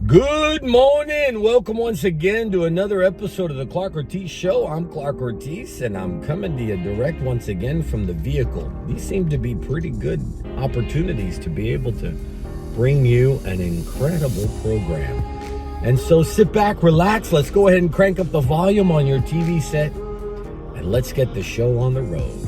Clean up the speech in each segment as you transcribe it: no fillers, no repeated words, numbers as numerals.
Good morning. Welcome once again to another episode of the Clark Ortiz Show. I'm Clark Ortiz, and I'm coming to you direct once again from the vehicle. These seem to be pretty good opportunities to be able to bring you an incredible program. And so sit back, relax. Let's go ahead and crank up the volume on your TV set, and let's get the show on the road.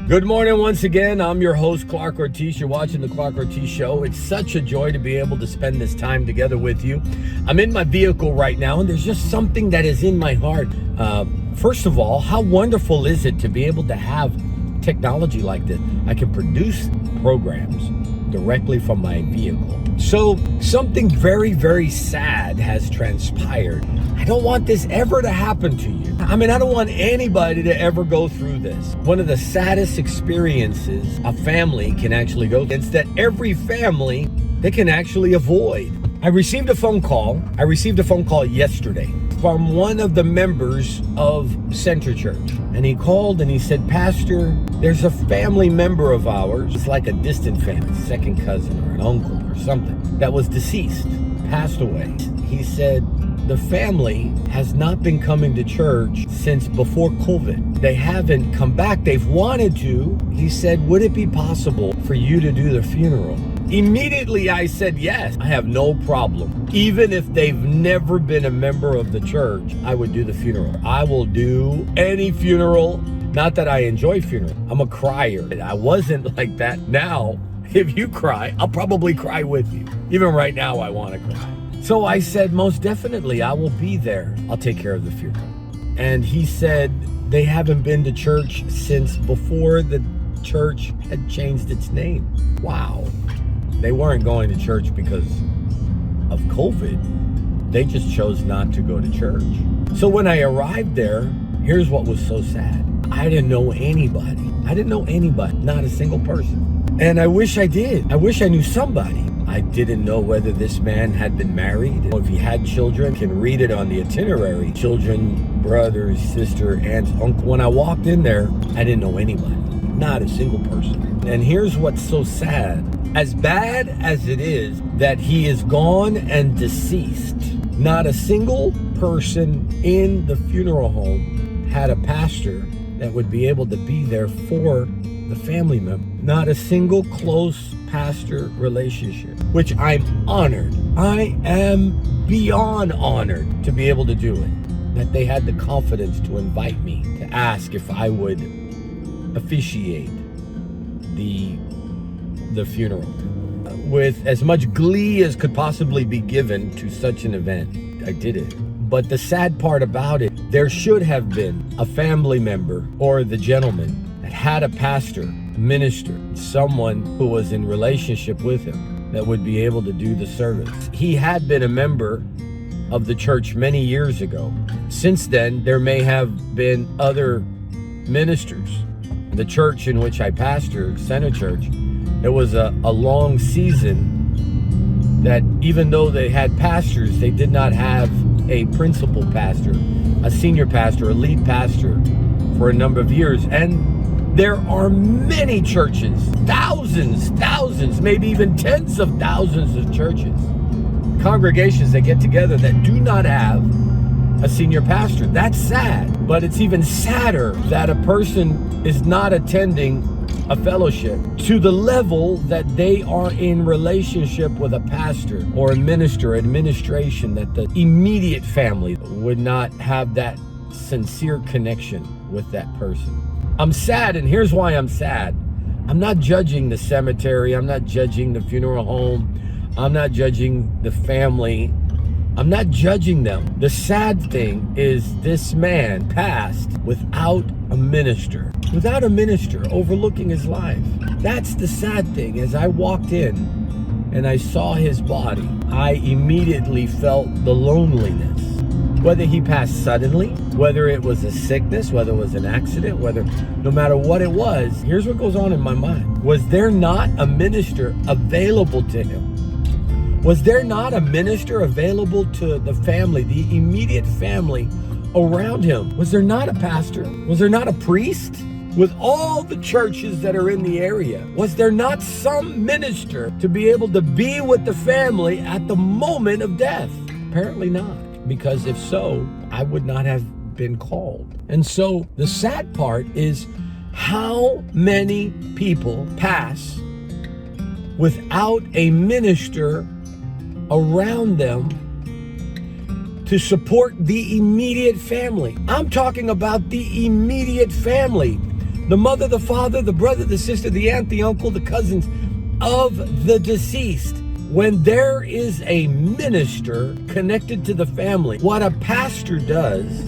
Good morning once again. I'm your host, Clark Ortiz. You're watching the Clark Ortiz Show. It's such a joy to be able to spend this time together with you. I'm in my vehicle right now, and there's just something that is in my heart. First of all, how wonderful is it to be able to have technology like this? I can produce programs directly from my vehicle. So something very, very sad has transpired. I don't want this ever to happen to you. I don't want anybody to ever go through this. One of the saddest experiences a family can actually go through, it's that every family, they can actually avoid. I received a phone call yesterday from one of the members of Center Church. And he called and he said, "Pastor, there's a family member of ours. It's like a distant family, second cousin or an uncle or something, that was deceased, passed away." He said, "The family has not been coming to church since before COVID. They haven't come back. They've wanted to." He said, "Would it be possible for you to do the funeral?" Immediately I said, yes, I have no problem. Even if they've never been a member of the church, I would do the funeral. I will do any funeral. Not that I enjoy funerals. I'm a crier. I wasn't like that. Now, if you cry, I'll probably cry with you. Even right now, I want to cry. So I said, most definitely, I will be there. I'll take care of the funeral. And he said, they haven't been to church since before the church had changed its name. Wow. They weren't going to church because of COVID. They just chose not to go to church. So when I arrived there, here's what was so sad. I didn't know anybody. Not a single person. And I wish I did. I wish I knew somebody. I didn't know whether this man had been married, or if he had children. You can read it on the itinerary. Children, brothers, sister, aunts, uncle. When I walked in there, I didn't know anybody. Not a single person. And here's what's so sad. As bad as it is that he is gone and deceased, not a single person in the funeral home had a pastor that would be able to be there for the family member. Not a single close pastor relationship, which I'm honored. I am beyond honored to be able to do it. That they had the confidence to invite me, to ask if I would officiate the funeral with as much glee as could possibly be given to such an event. I did it. But the sad part about it, there should have been a family member or the gentleman that had a pastor, a minister, someone who was in relationship with him that would be able to do the service. He had been a member of the church many years ago. Since then, there may have been other ministers. The church in which I pastored, Center Church, it was a long season that even though they had pastors, they did not have a principal pastor, a senior pastor, a lead pastor for a number of years. And there are many churches, thousands, maybe even tens of thousands of churches, congregations that get together that do not have a senior pastor. That's sad, but it's even sadder that a person is not attending a fellowship to the level that they are in relationship with a pastor or a minister, administration, that the immediate family would not have that sincere connection with that person. I'm sad, and here's why I'm sad. I'm not judging the cemetery. I'm not judging the funeral home. I'm not judging the family. I'm not judging them. The sad thing is this man passed without a minister overlooking his life. That's the sad thing. As I walked in and I saw his body, I immediately felt the loneliness. Whether he passed suddenly, whether it was a sickness, whether it was an accident, no matter what it was, here's what goes on in my mind. Was there not a minister available to him? Was there not a minister available to the family, the immediate family around him? Was there not a pastor? Was there not a priest? With all the churches that are in the area, was there not some minister to be able to be with the family at the moment of death? Apparently not. Because if so, I would not have been called. And so the sad part is how many people pass without a minister around them to support the immediate family. I'm talking about the immediate family. The mother, the father, the brother, the sister, the aunt, the uncle, the cousins of the deceased. When there is a minister connected to the family, what a pastor does,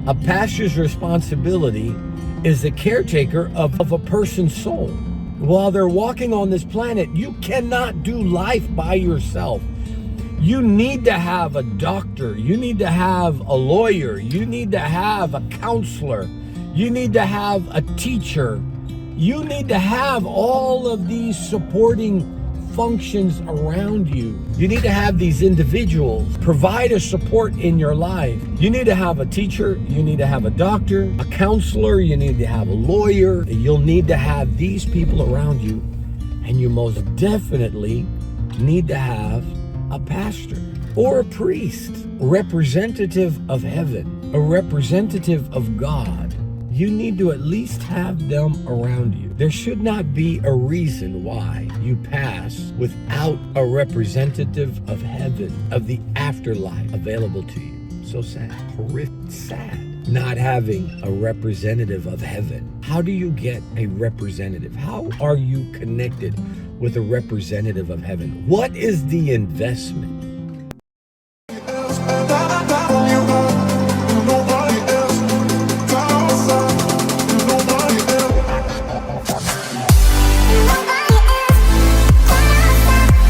a pastor's responsibility is the caretaker of a person's soul. While they're walking on this planet, you cannot do life by yourself. You need to have a doctor. You need to have a lawyer. You need to have a counselor. You need to have a teacher. You need to have all of these supporting functions around you. You need to have these individuals provide a support in your life. You need to have a teacher, you need to have a doctor, a counselor, you need to have a lawyer. You'll need to have these people around you, and you most definitely need to have a pastor or a priest, representative of heaven, a representative of God. You need to at least have them around you. There should not be a reason why you pass without a representative of heaven, of the afterlife available to you. So sad, horrific, sad. Not having a representative of heaven. How do you get a representative? How are you connected with a representative of heaven? What is the investment?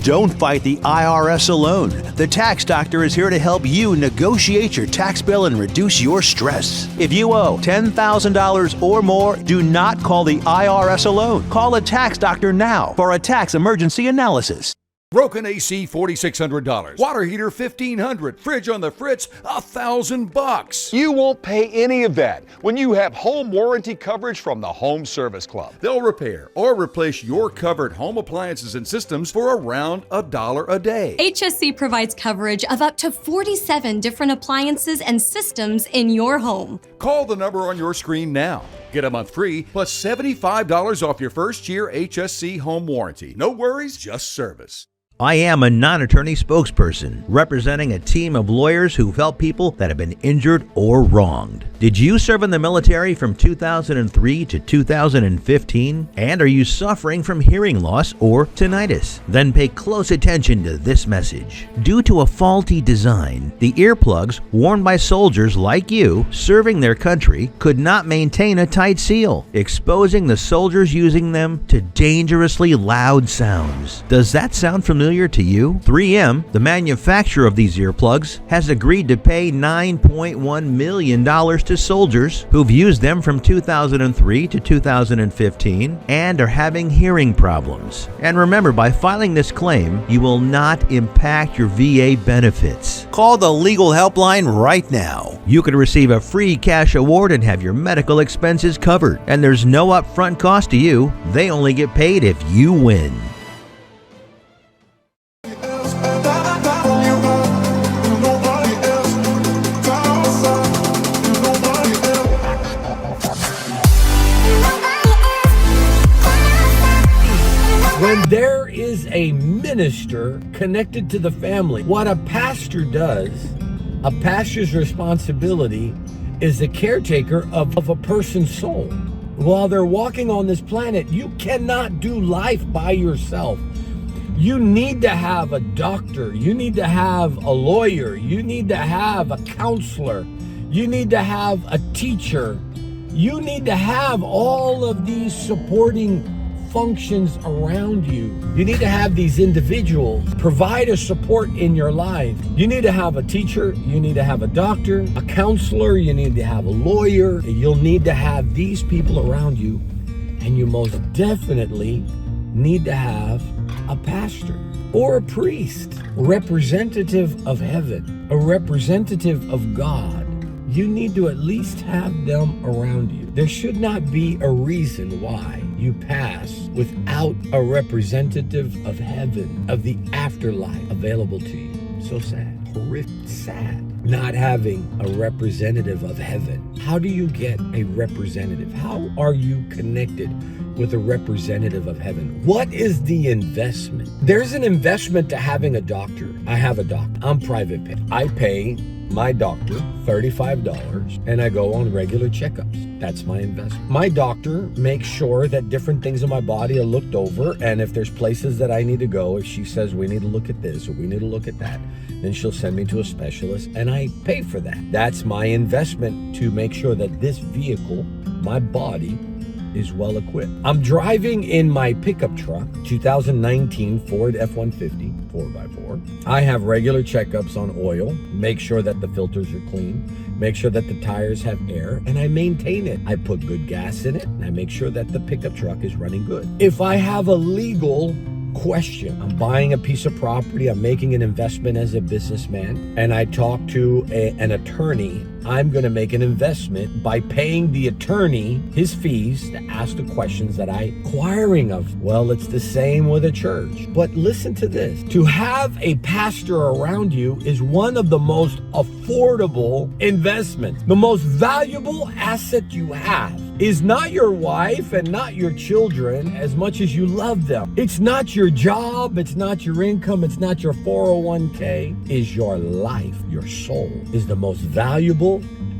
Don't fight the IRS alone. The Tax Doctor is here to help you negotiate your tax bill and reduce your stress. If you owe $10,000 or more, do not call the IRS alone. Call a Tax Doctor now for a tax emergency analysis. Broken AC $4,600, water heater $1,500, fridge on the fritz $1,000. You won't pay any of that when you have home warranty coverage from the Home Service Club. They'll repair or replace your covered home appliances and systems for around $1 a day. HSC provides coverage of up to 47 different appliances and systems in your home. Call the number on your screen now. Get a month free plus $75 off your first year HSC home warranty. No worries, just service. I am a non-attorney spokesperson representing a team of lawyers who've helped people that have been injured or wronged. Did you serve in the military from 2003 to 2015? And are you suffering from hearing loss or tinnitus? Then pay close attention to this message. Due to a faulty design, the earplugs worn by soldiers like you serving their country could not maintain a tight seal, exposing the soldiers using them to dangerously loud sounds. Does that sound familiar to you? 3M, the manufacturer of these earplugs, has agreed to pay $9.1 million to soldiers who've used them from 2003 to 2015 and are having hearing problems. And remember, by filing this claim, you will not impact your VA benefits. Call the legal helpline right now. You could receive a free cash award and have your medical expenses covered. And there's no upfront cost to you. They only get paid if you win. When there is a minister connected to the family, what a pastor does, a pastor's responsibility is the caretaker of a person's soul. While they're walking on this planet, you cannot do life by yourself. You need to have a doctor. You need to have a lawyer. You need to have a counselor. You need to have a teacher. You need to have all of these supporting functions around you. You need to have these individuals provide a support in your life. You need to have a teacher, you need to have a doctor, a counselor, you need to have a lawyer. You'll need to have these people around you, and you most definitely need to have a pastor or a priest, representative of heaven, a representative of God. You need to at least have them around you. There should not be a reason why you pass without a representative of heaven, of the afterlife available to you. So sad, horrific, sad. Not having a representative of heaven. How do you get a representative? How are you connected with a representative of heaven? What is the investment? There's an investment to having a doctor. I have a doctor. I'm private pay. I pay my doctor $35 and I go on regular checkups. That's my investment. My doctor makes sure that different things in my body are looked over, and if there's places that I need to go, if she says we need to look at this or we need to look at that, then she'll send me to a specialist and I pay for that. That's my investment to make sure that this vehicle, my body, is well equipped. I'm driving in my pickup truck, 2019 Ford F-150 4x4. I have regular checkups on oil, make sure that the filters are clean, make sure that the tires have air, and I maintain it. I put good gas in it, and I make sure that the pickup truck is running good. If I have a legal question, I'm buying a piece of property, I'm making an investment as a businessman, and I talk to an attorney, I'm going to make an investment by paying the attorney his fees to ask the questions that I'm inquiring of. Well, it's the same with a church. But listen to this. To have a pastor around you is one of the most affordable investments. The most valuable asset you have is not your wife and not your children as much as you love them. It's not your job, it's not your income, it's not your 401k. Is your life, your soul is the most valuable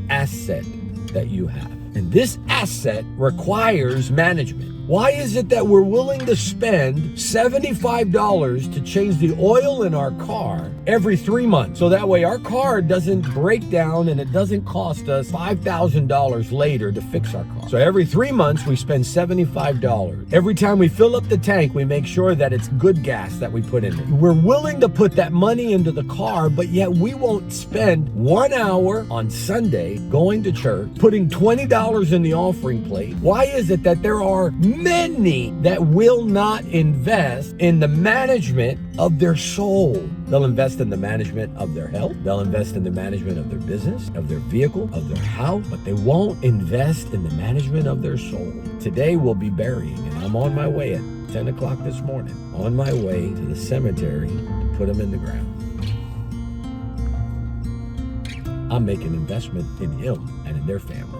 asset that you have. And this asset requires management. Why is it that we're willing to spend $75 to change the oil in our car every 3 months? So that way our car doesn't break down and it doesn't cost us $5,000 later to fix our car. So every 3 months we spend $75. Every time we fill up the tank, we make sure that it's good gas that we put in it. We're willing to put that money into the car, but yet we won't spend 1 hour on Sunday going to church, putting $20 in the offering plate. Why is it that there are many that will not invest in the management of their soul? They'll invest in the management of their health. They'll invest in the management of their business, of their vehicle, of their house, but they won't invest in the management of their soul. Today we'll be burying, and I'm on my way at 10 o'clock this morning, on my way to the cemetery to put them in the ground. I'm making an investment in him and in their family.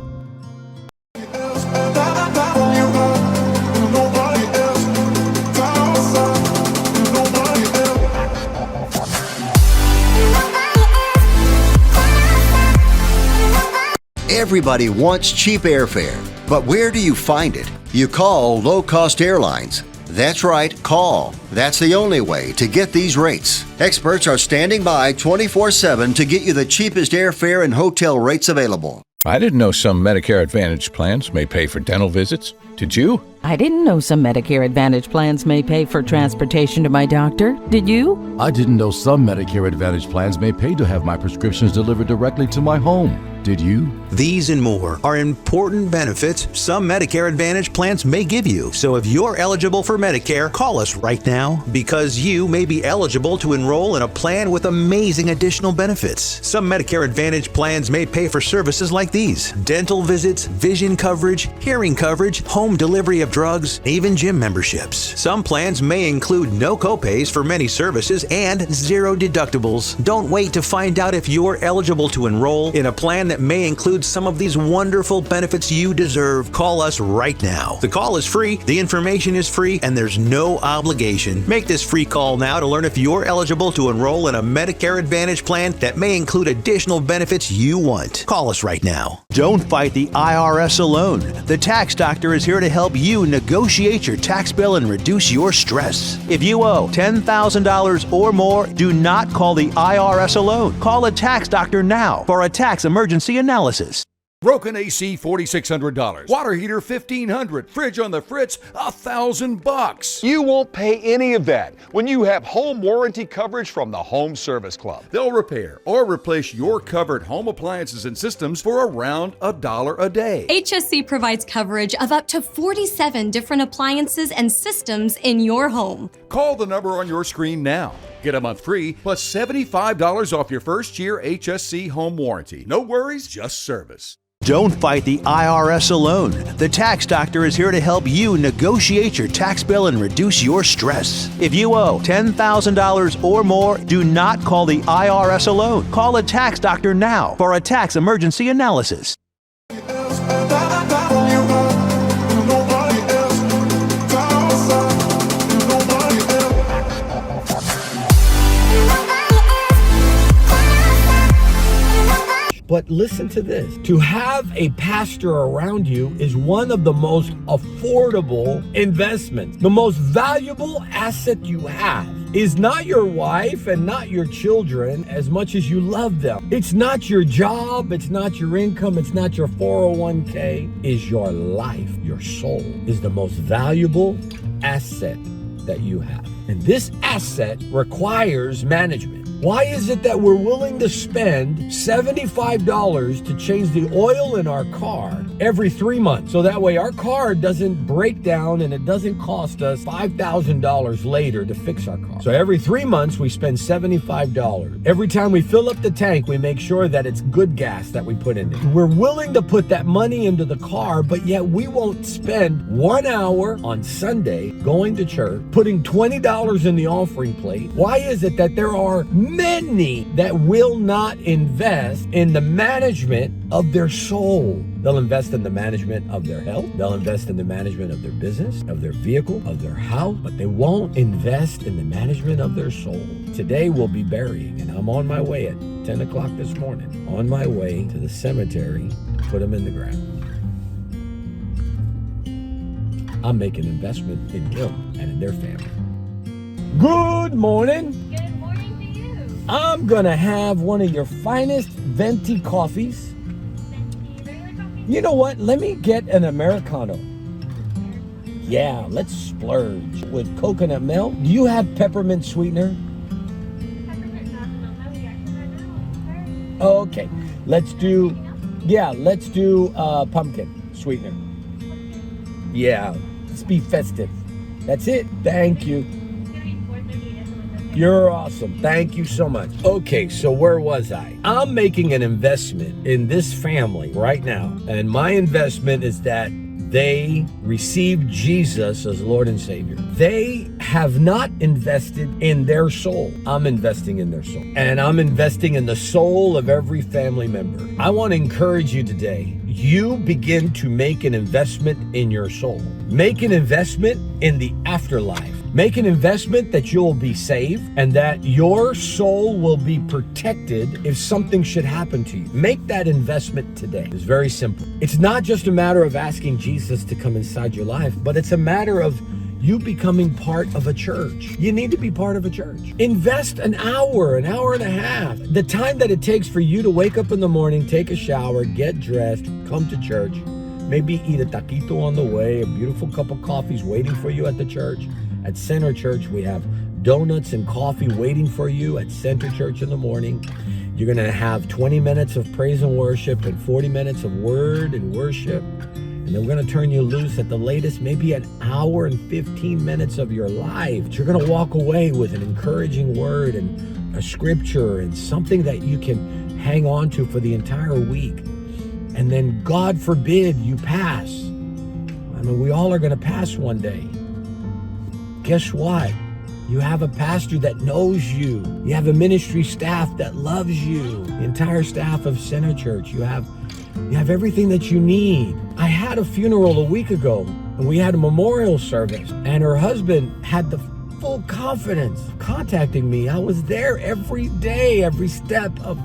Everybody wants cheap airfare, but where do you find it? You call Low Cost Airlines. That's right, call. That's the only way to get these rates. Experts are standing by 24/7 to get you the cheapest airfare and hotel rates available. I didn't know some Medicare Advantage plans may pay for dental visits. Did you? I didn't know some Medicare Advantage plans may pay for transportation to my doctor. Did you? I didn't know some Medicare Advantage plans may pay to have my prescriptions delivered directly to my home. Did you? These and more are important benefits some Medicare Advantage plans may give you. So if you're eligible for Medicare, call us right now because you may be eligible to enroll in a plan with amazing additional benefits. Some Medicare Advantage plans may pay for services like these: dental visits, vision coverage, hearing coverage, home delivery of drugs, even gym memberships. Some plans may include no copays for many services and 0 deductibles. Don't wait to find out if you're eligible to enroll in a plan that may include some of these wonderful benefits you deserve. Call us right now. The call is free, the information is free, and there's no obligation. Make this free call now to learn if you're eligible to enroll in a Medicare Advantage plan that may include additional benefits you want. Call us right now. Don't fight the IRS alone. The Tax Doctor is here to help you negotiate your tax bill and reduce your stress. If you owe $10,000 or more, do not call the IRS alone. Call a Tax Doctor now for a tax emergency analysis. Broken AC, $4,600. Water heater, $1,500. Fridge on the fritz, $1,000. You won't pay any of that when you have home warranty coverage from the Home Service Club. They'll repair or replace your covered home appliances and systems for around $1 a day. HSC provides coverage of up to 47 different appliances and systems in your home. Call the number on your screen now. Get a month free plus $75 off your first year HSC home warranty. No worries, just service. Don't fight the IRS alone. The Tax Doctor is here to help you negotiate your tax bill and reduce your stress. If you owe $10,000 or more, do not call the IRS alone. Call a Tax Doctor now for a tax emergency analysis. But listen to this. To have a pastor around you is one of the most affordable investments. The most valuable asset you have is not your wife and not your children as much as you love them. It's not your job, it's not your income, it's not your 401k. It's your life. Your soul is the most valuable asset that you have. And this asset requires management. Why is it that we're willing to spend $75 to change the oil in our car every 3 months? So that way our car doesn't break down and it doesn't cost us $5,000 later to fix our car. So every 3 months we spend $75. Every time we fill up the tank, we make sure that it's good gas that we put in it. We're willing to put that money into the car, but yet we won't spend 1 hour on Sunday going to church, putting $20 in the offering plate. Why is it that there are many that will not invest in the management of their soul? They'll invest in the management of their health. They'll invest in the management of their business, of their vehicle, of their house, but they won't invest in the management of their soul. Today we'll be burying, and I'm on my way at 10 o'clock this morning, on my way to the cemetery to put them in the ground. I'm making an investment in them and in their family. Good morning. Good morning to you. I'm gonna have one of your finest venti coffees. You know what? Let me get an Americano. Yeah, let's splurge with coconut milk. Do you have peppermint sweetener? Okay, let's do pumpkin sweetener. Yeah, let's be festive. That's it. Thank you. You're awesome. Thank you so much. Okay, so where was I? I'm making an investment in this family right now. And my investment is that they receive Jesus as Lord and Savior. They have not invested in their soul. I'm investing in their soul. And I'm investing in the soul of every family member. I want to encourage you today. You begin to make an investment in your soul. Make an investment in the afterlife. Make an investment that you'll be saved and that your soul will be protected if something should happen to you. Make that investment today. It's very simple. It's not just a matter of asking Jesus to come inside your life, but it's a matter of you becoming part of a church. You need to be part of a church. Invest an hour and a half. The time that it takes for you to wake up in the morning, take a shower, get dressed, come to church, maybe eat a taquito on the way, a beautiful cup of coffee's waiting for you at the church. At Center Church, we have donuts and coffee waiting for you at Center Church in the morning. You're going to have 20 minutes of praise and worship and 40 minutes of word and worship. And then we're going to turn you loose at the latest, maybe an hour and 15 minutes of your life. You're going to walk away with an encouraging word and a scripture and something that you can hang on to for the entire week. And then, God forbid, you pass. I mean, we all are going to pass one day. Guess what? You have a pastor that knows you. You have a ministry staff that loves you. The entire staff of Center Church. You have everything that you need. I had a funeral a week ago, and we had a memorial service, and her husband had the full confidence contacting me. I was there every day, every step of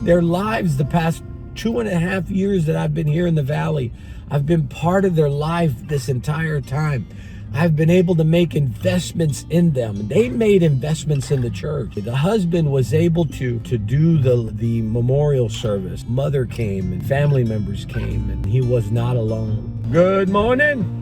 their lives the past 2.5 years that I've been here in the Valley. I've been part of their life this entire time. I've been able to make investments in them. They made investments in the church. The husband was able to do the memorial service. Mother came and family members came, and he was not alone. Good morning.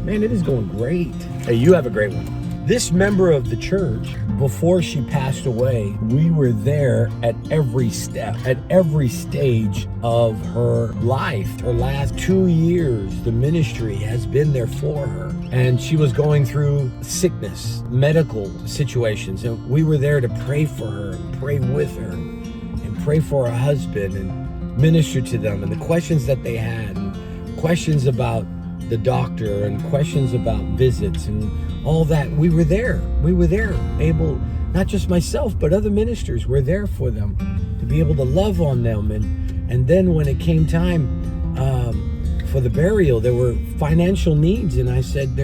Man, it is going great. Hey, you have a great one. This member of the church, before she passed away, we were there at every step, at every stage of her life. Her last 2 years, the ministry has been there for her. And she was going through sickness, medical situations. And we were there to pray for her, and pray with her, and pray for her husband, and minister to them, and the questions that they had, and questions about the doctor, and questions about visits, and all that. We were there, able, not just myself, but other ministers were there for them, to be able to love on them. And then when it came time for the burial, there were financial needs, and I said,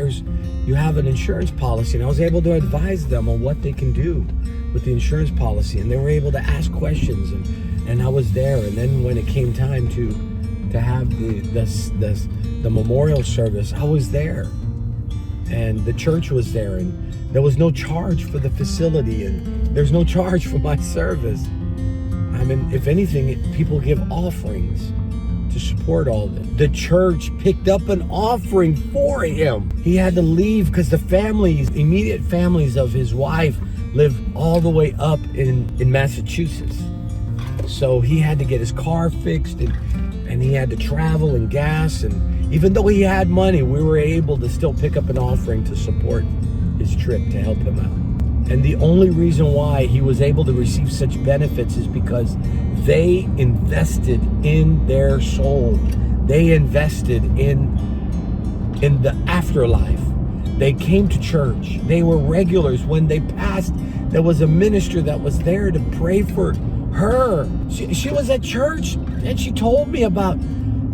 you have an insurance policy, and I was able to advise them on what they can do with the insurance policy, and they were able to ask questions, and I was there. And then when it came time to have the memorial service, I was there, and the church was there, and there was no charge for the facility, and there's no charge for my service. I mean, if anything, people give offerings to support all this. The church picked up an offering for him. He had to leave because the immediate families of his wife live all the way up in Massachusetts. So he had to get his car fixed, and he had to travel and gas. And even though he had money, we were able to still pick up an offering to support his trip, to help him out. And the only reason why he was able to receive such benefits is because they invested in their soul. They invested in the afterlife. They came to church. They were regulars. When they passed, there was a minister that was there to pray for her. She was at church, and she told me about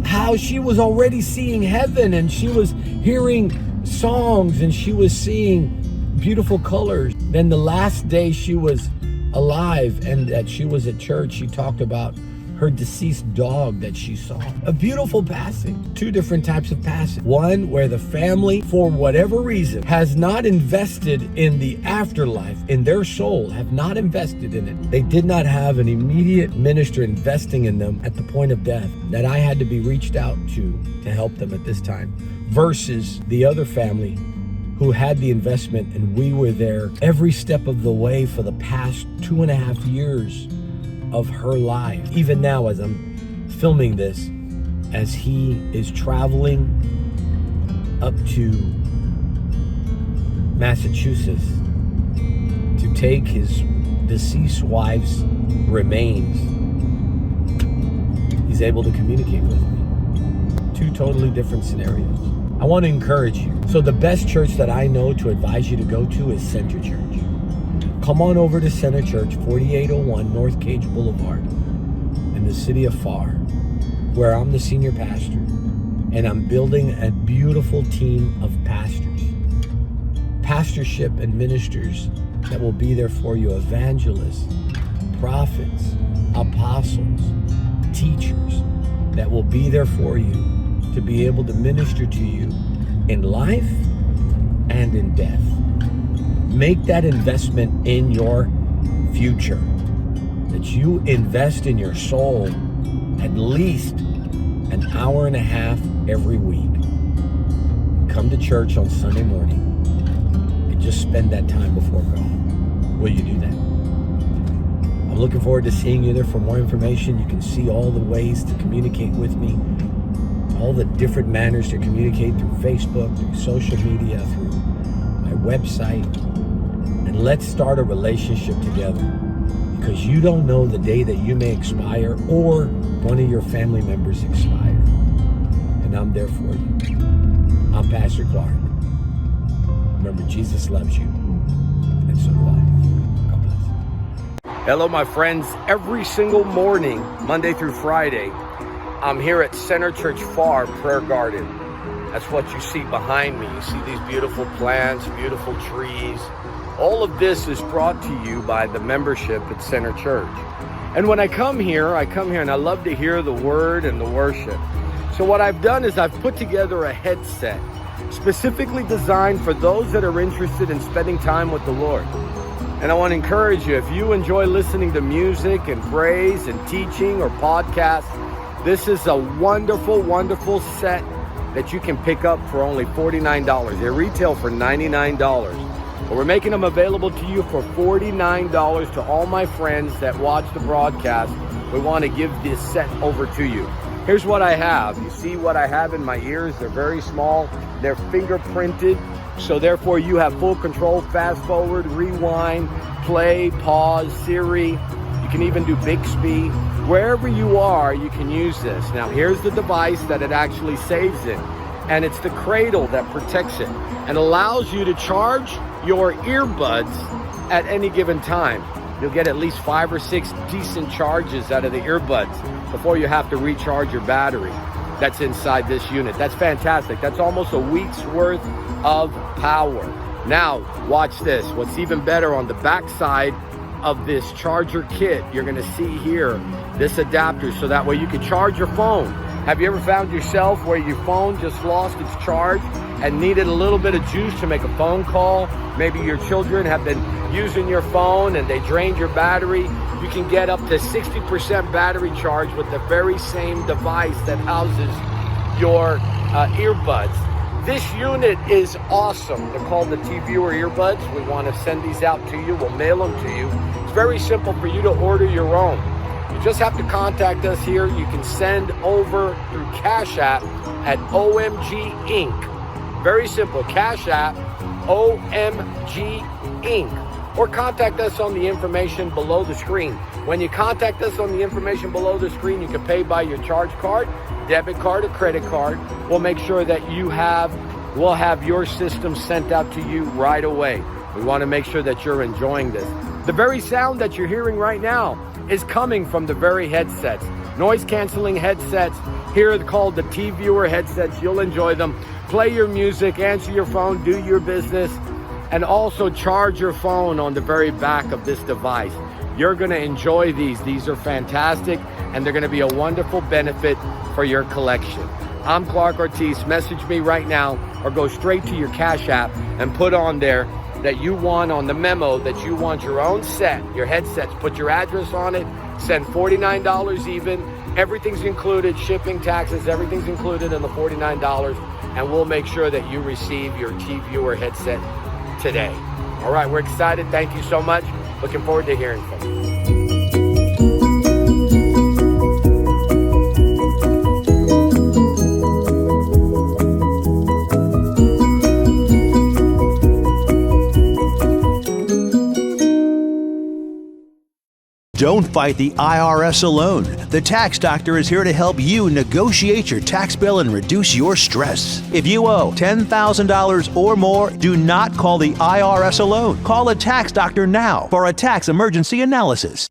how she was already seeing heaven, and she was hearing songs, and she was seeing beautiful colors. Then the last day she was alive and that she was at church, she talked about her deceased dog that she saw. A beautiful passing. Two different types of passing. One where the family, for whatever reason, has not invested in the afterlife, in their soul, have not invested in it. They did not have an immediate minister investing in them at the point of death, that I had to be reached out to help them at this time. Versus the other family who had the investment, and we were there every step of the way for the past 2.5 years of her life. Even now, as I'm filming this, as he is traveling up to Massachusetts to take his deceased wife's remains, he's able to communicate with me. Two totally different scenarios. I want to encourage you. So the best church that I know to advise you to go to is Center Church. Come on over to Center Church, 4801 North Cage Boulevard in the city of Pharr, where I'm the senior pastor, and I'm building a beautiful team of pastors, pastorship and ministers that will be there for you, evangelists, prophets, apostles, teachers that will be there for you to be able to minister to you in life and in death. Make that investment in your future, that you invest in your soul at least an hour and a half every week. Come to church on Sunday morning and just spend that time before God. Will you do that? I'm looking forward to seeing you there. For more information, you can see all the ways to communicate with me, all the different manners to communicate through Facebook, through social media, through my website. And let's start a relationship together, because you don't know the day that you may expire or one of your family members expire. And I'm there for you. I'm Pastor Clark. Remember, Jesus loves you, and so do I. God bless. Hello, my friends. Every single morning, Monday through Friday, I'm here at Center Church Pharr Prayer Garden. That's what you see behind me. You see these beautiful plants, beautiful trees. All of this is brought to you by the membership at Center Church. And when I come here and I love to hear the word and the worship. So what I've done is I've put together a headset specifically designed for those that are interested in spending time with the Lord. And I want to encourage you, if you enjoy listening to music and praise and teaching or podcasts, this is a wonderful, wonderful set that you can pick up for only $49. They retail for $99. But we're making them available to you for $49 to all my friends that watch the broadcast. We want to give this set over to you. Here's what I have. You see what I have in my ears? They're very small. They're fingerprinted. So therefore you have full control, fast forward, rewind, play, pause, Siri. You can even do Bixby. Wherever you are, you can use this. Now here's the device that it actually saves in. And it's the cradle that protects it and allows you to charge your earbuds at any given time. You'll get at least 5 or 6 decent charges out of the earbuds before you have to recharge your battery that's inside this unit. That's fantastic. That's almost a week's worth of power. Now, watch this. What's even better, on the back side of this charger kit, you're gonna see here this adapter, so that way you can charge your phone. Have you ever found yourself where your phone just lost its charge and needed a little bit of juice to make a phone call? Maybe your children have been using your phone and they drained your battery. You can get up to 60% battery charge with the very same device that houses your earbuds. This unit is awesome. They're called the T-Viewer earbuds. We want to send these out to you. We'll mail them to you. It's very simple for you to order your own. You just have to contact us here. You can send over through Cash App at OMG Inc. Very simple. Cash App, OMG Inc. Or contact us on the information below the screen. When you contact us on the information below the screen, you can pay by your charge card, debit card, or credit card. We'll make sure that we'll have your system sent out to you right away. We want to make sure that you're enjoying this. The very sound that you're hearing right now is coming from the very headsets. Noise canceling headsets. Here they're called the T-Viewer headsets. You'll enjoy them. Play your music, answer your phone, do your business, and also charge your phone on the very back of this device. You're going to enjoy these. These are fantastic, and they're going to be a wonderful benefit for your collection. I'm Clark Ortiz. Message me right now or go straight to your Cash App and put on there that you want, on the memo, that you want your own set, your headsets. Put your address on it. Send $49 even. Everything's included, shipping, taxes, everything's included in the $49, and we'll make sure that you receive your T-Viewer headset today. All right, we're excited. Thank you so much. Looking forward to hearing from you. Don't fight the IRS alone. The Tax Doctor is here to help you negotiate your tax bill and reduce your stress. If you owe $10,000 or more, do not call the IRS alone. Call a Tax Doctor now for a tax emergency analysis.